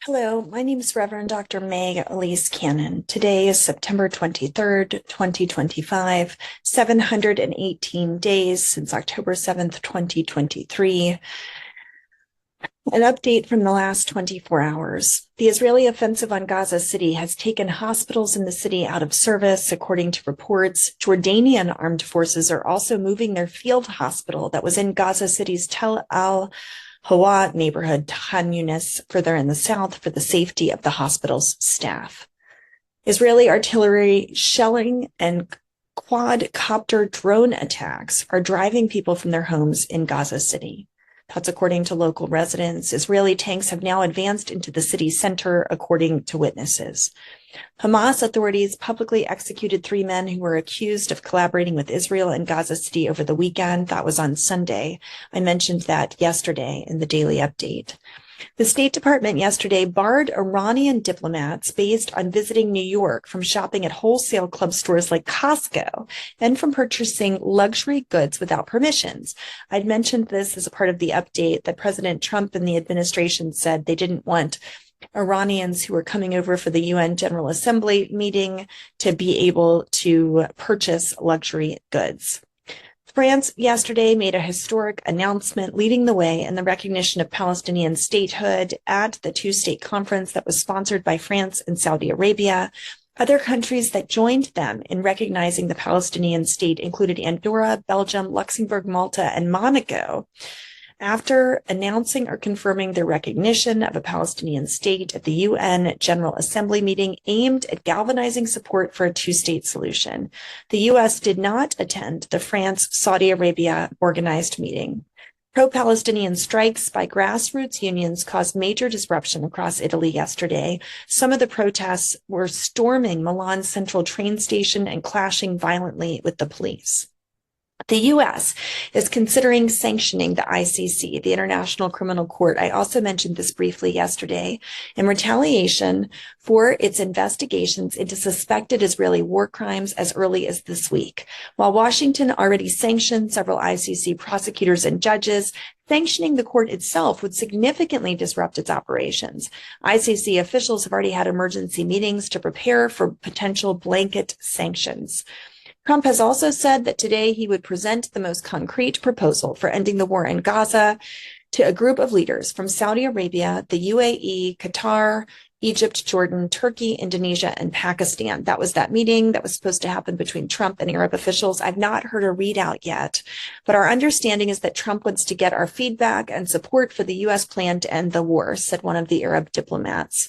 Hello, my name is Reverend Dr. Meg Elise Cannon. Today is September 23rd, 2025, 718 days since October 7th, 2023. An update from the last 24 hours. The Israeli offensive on Gaza City has taken hospitals in the city out of service, according to reports. Jordanian armed forces are also moving their field hospital that was in Gaza City's Tel Al Hawa neighborhood to Khan Yunis, further in the south, for the safety of the hospital's staff. Israeli artillery shelling and quadcopter drone attacks are driving people from their homes in Gaza City. That's according to local residents. Israeli tanks have now advanced into the city center, according to witnesses. Hamas authorities publicly executed 3 men who were accused of collaborating with Israel in Gaza City over the weekend. That was on Sunday. I mentioned that yesterday in the daily update. The State Department yesterday barred Iranian diplomats based on visiting New York from shopping at wholesale club stores like Costco and from purchasing luxury goods without permissions. I'd mentioned this as a part of the update that President Trump and the administration said they didn't want Iranians who were coming over for the UN General Assembly meeting to be able to purchase luxury goods. France yesterday made a historic announcement leading the way in the recognition of Palestinian statehood at the two-state conference that was sponsored by France and Saudi Arabia. Other countries that joined them in recognizing the Palestinian state included Andorra, Belgium, Luxembourg, Malta, and Monaco. After announcing or confirming their recognition of a Palestinian state at the UN General Assembly meeting aimed at galvanizing support for a two-state solution, the U.S. did not attend the France-Saudi Arabia organized meeting. Pro-Palestinian strikes by grassroots unions caused major disruption across Italy yesterday. Some of the protests were storming Milan's central train station and clashing violently with the police. The U.S. is considering sanctioning the ICC, the International Criminal Court. I also mentioned this briefly yesterday, in retaliation for its investigations into suspected Israeli war crimes as early as this week. While Washington already sanctioned several ICC prosecutors and judges, sanctioning the court itself would significantly disrupt its operations. ICC officials have already had emergency meetings to prepare for potential blanket sanctions. Trump has also said that today he would present the most concrete proposal for ending the war in Gaza to a group of leaders from Saudi Arabia, the UAE, Qatar, Egypt, Jordan, Turkey, Indonesia, and Pakistan. That was that meeting that was supposed to happen between Trump and Arab officials. I've not heard a readout yet, but our understanding is that Trump wants to get our feedback and support for the U.S. plan to end the war, said one of the Arab diplomats.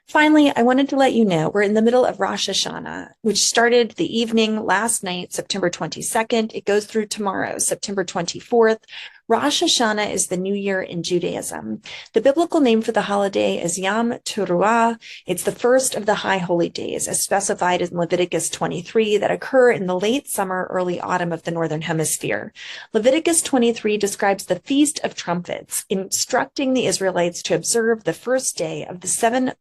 Finally, I wanted to let you know we're in the middle of Rosh Hashanah, which started the evening last night, September 22nd. It goes through tomorrow, September 24th. Rosh Hashanah is the new year in Judaism. The biblical name for the holiday is Yom Teruah. It's the first of the high holy days, as specified in Leviticus 23, that occur in the late summer, early autumn of the Northern Hemisphere. Leviticus 23 describes the Feast of Trumpets, instructing the Israelites to observe the first day of the 7th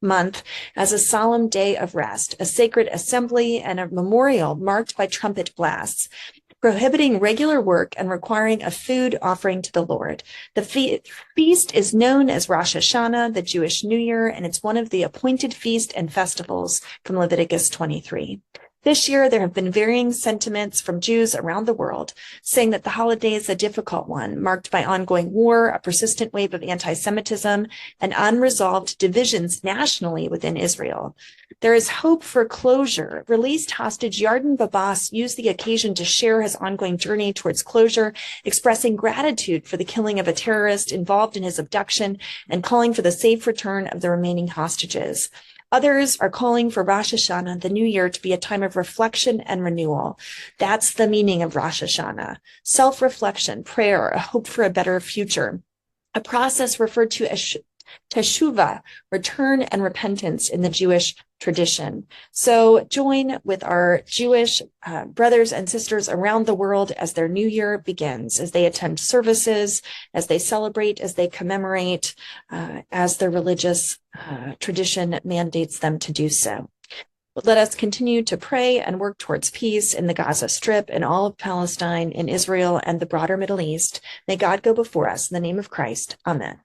month as a solemn day of rest, a sacred assembly, and a memorial marked by trumpet blasts, prohibiting regular work and requiring a food offering to the Lord. The feast is known as Rosh Hashanah, the Jewish New Year, and it's one of the appointed feast and festivals from Leviticus 23. This year, there have been varying sentiments from Jews around the world, saying that the holiday is a difficult one, marked by ongoing war, a persistent wave of anti-Semitism, and unresolved divisions nationally within Israel. There is hope for closure. Released hostage Yarden Babas used the occasion to share his ongoing journey towards closure, expressing gratitude for the killing of a terrorist involved in his abduction and calling for the safe return of the remaining hostages. Others are calling for Rosh Hashanah, the new year, to be a time of reflection and renewal. That's the meaning of Rosh Hashanah. Self-reflection, prayer, a hope for a better future. A process referred to as teshuvah, return and repentance in the Jewish tradition. So join with our Jewish brothers and sisters around the world as their new year begins, as they attend services, as they celebrate, as they commemorate, as their religious tradition mandates them to do so. Let us continue to pray and work towards peace in the Gaza Strip, in all of Palestine, in Israel, and the broader Middle East. May God go before us. In the name of Christ, amen.